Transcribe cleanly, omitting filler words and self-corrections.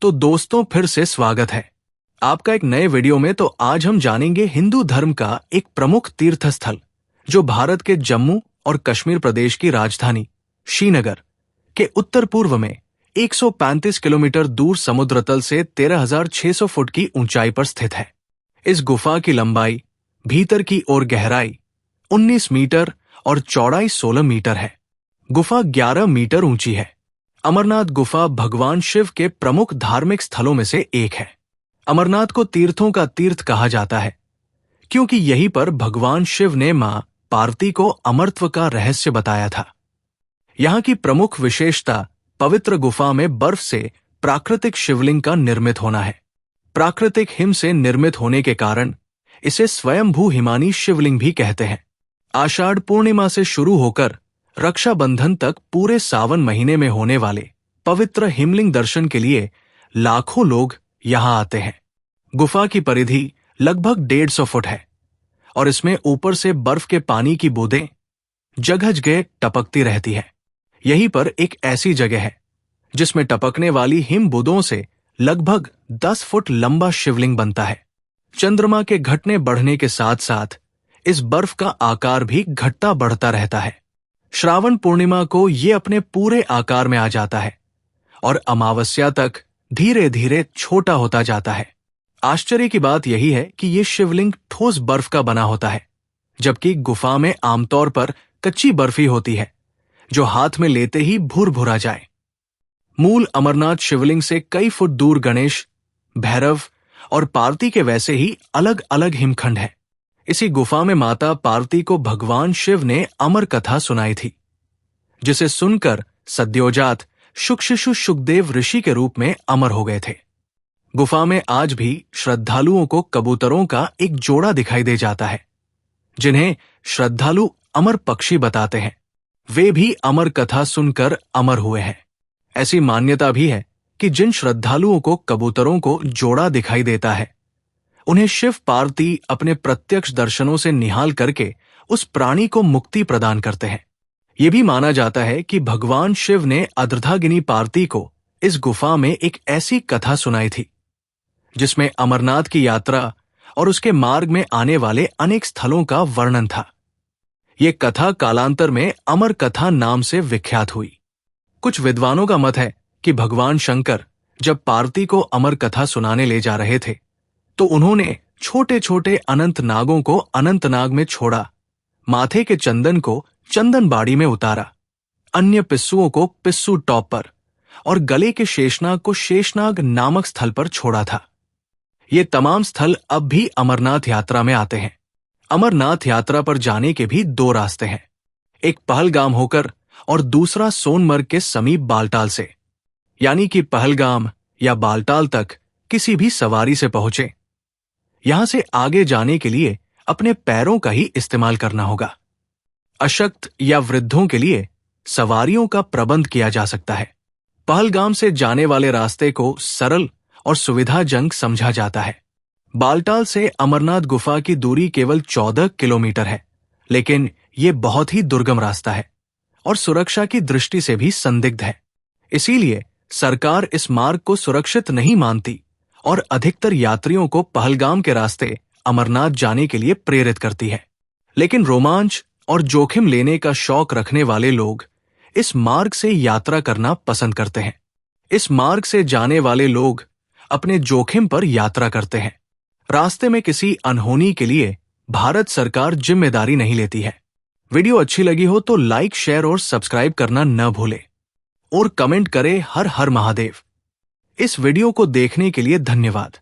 तो दोस्तों फिर से स्वागत है आपका एक नए वीडियो में। तो आज हम जानेंगे हिंदू धर्म का एक प्रमुख तीर्थ स्थल जो भारत के जम्मू और कश्मीर प्रदेश की राजधानी श्रीनगर के उत्तर पूर्व में 135 किलोमीटर दूर समुद्र तल से 13,600 फुट की ऊंचाई पर स्थित है। इस गुफा की लंबाई, भीतर की ओर गहराई 19 मीटर और चौड़ाई 16 मीटर है। गुफा 11 मीटर ऊंची है। अमरनाथ गुफा भगवान शिव के प्रमुख धार्मिक स्थलों में से एक है। अमरनाथ को तीर्थों का तीर्थ कहा जाता है क्योंकि यहीं पर भगवान शिव ने मां पार्वती को अमरत्व का रहस्य बताया था। यहां की प्रमुख विशेषता पवित्र गुफा में बर्फ से प्राकृतिक शिवलिंग का निर्मित होना है। प्राकृतिक हिम से निर्मित होने के कारण इसे स्वयंभू हिमानी शिवलिंग भी कहते हैं। आषाढ़ पूर्णिमा से शुरू होकर रक्षाबंधन तक पूरे सावन महीने में होने वाले पवित्र हिमलिंग दर्शन के लिए लाखों लोग यहां आते हैं। गुफा की परिधि लगभग 150 फुट है और इसमें ऊपर से बर्फ के पानी की बूंदें जगह जगह टपकती रहती है। यहीं पर एक ऐसी जगह है जिसमें टपकने वाली हिम बूंदों से लगभग 10 फुट लंबा शिवलिंग बनता है। चंद्रमा के घटने बढ़ने के साथ साथ इस बर्फ का आकार भी घटता बढ़ता रहता है। श्रावण पूर्णिमा को ये अपने पूरे आकार में आ जाता है और अमावस्या तक धीरे धीरे छोटा होता जाता है। आश्चर्य की बात यही है कि ये शिवलिंग ठोस बर्फ का बना होता है, जबकि गुफा में आमतौर पर कच्ची बर्फ ही होती है जो हाथ में लेते ही भुर-भुरा जाए। मूल अमरनाथ शिवलिंग से कई फुट दूर गणेश, भैरव और पार्वती के वैसे ही अलग अलग हिमखंड है। इसी गुफा में माता पार्वती को भगवान शिव ने अमर कथा सुनाई थी, जिसे सुनकर सद्योजात शुकशिशु शुकदेव ऋषि के रूप में अमर हो गए थे। गुफा में आज भी श्रद्धालुओं को कबूतरों का एक जोड़ा दिखाई दे जाता है, जिन्हें श्रद्धालु अमर पक्षी बताते हैं। वे भी अमर कथा सुनकर अमर हुए हैं। ऐसी मान्यता भी है कि जिन श्रद्धालुओं को कबूतरों को जोड़ा दिखाई देता है, उन्हें शिव पार्वती अपने प्रत्यक्ष दर्शनों से निहाल करके उस प्राणी को मुक्ति प्रदान करते हैं। यह भी माना जाता है कि भगवान शिव ने अर्धांगिनी पार्वती को इस गुफा में एक ऐसी कथा सुनाई थी जिसमें अमरनाथ की यात्रा और उसके मार्ग में आने वाले अनेक स्थलों का वर्णन था। ये कथा कालांतर में अमर कथा नाम से विख्यात हुई। कुछ विद्वानों का मत है कि भगवान शंकर जब पार्वती को अमर कथा सुनाने ले जा रहे थे तो उन्होंने छोटे छोटे अनंत नागों को अनंतनाग में छोड़ा, माथे के चंदन को चंदन बाड़ी में उतारा, अन्य पिस्सुओं को पिस्सू टॉप पर और गले के शेषनाग को शेषनाग नामक स्थल पर छोड़ा था। ये तमाम स्थल अब भी अमरनाथ यात्रा में आते हैं। अमरनाथ यात्रा पर जाने के भी 2 रास्ते हैं, एक पहलगाम होकर और दूसरा सोनमर्ग के समीप बालटाल से। यानी कि पहलगाम या बालटाल तक किसी भी सवारी से पहुंचे। यहां से आगे जाने के लिए अपने पैरों का ही इस्तेमाल करना होगा। अशक्त या वृद्धों के लिए सवारियों का प्रबंध किया जा सकता है। पहलगाम से जाने वाले रास्ते को सरल और सुविधाजनक समझा जाता है। बालटाल से अमरनाथ गुफा की दूरी केवल 14 किलोमीटर है, लेकिन ये बहुत ही दुर्गम रास्ता है और सुरक्षा की दृष्टि से भी संदिग्ध है। इसीलिए सरकार इस मार्ग को सुरक्षित नहीं मानती और अधिकतर यात्रियों को पहलगाम के रास्ते अमरनाथ जाने के लिए प्रेरित करती है। लेकिन रोमांच और जोखिम लेने का शौक रखने वाले लोग इस मार्ग से यात्रा करना पसंद करते हैं। इस मार्ग से जाने वाले लोग अपने जोखिम पर यात्रा करते हैं। रास्ते में किसी अनहोनी के लिए भारत सरकार जिम्मेदारी नहीं लेती है। वीडियो अच्छी लगी हो तो लाइक, शेयर और सब्सक्राइब करना न भूलें और कमेंट करें हर हर महादेव। इस वीडियो को देखने के लिए धन्यवाद।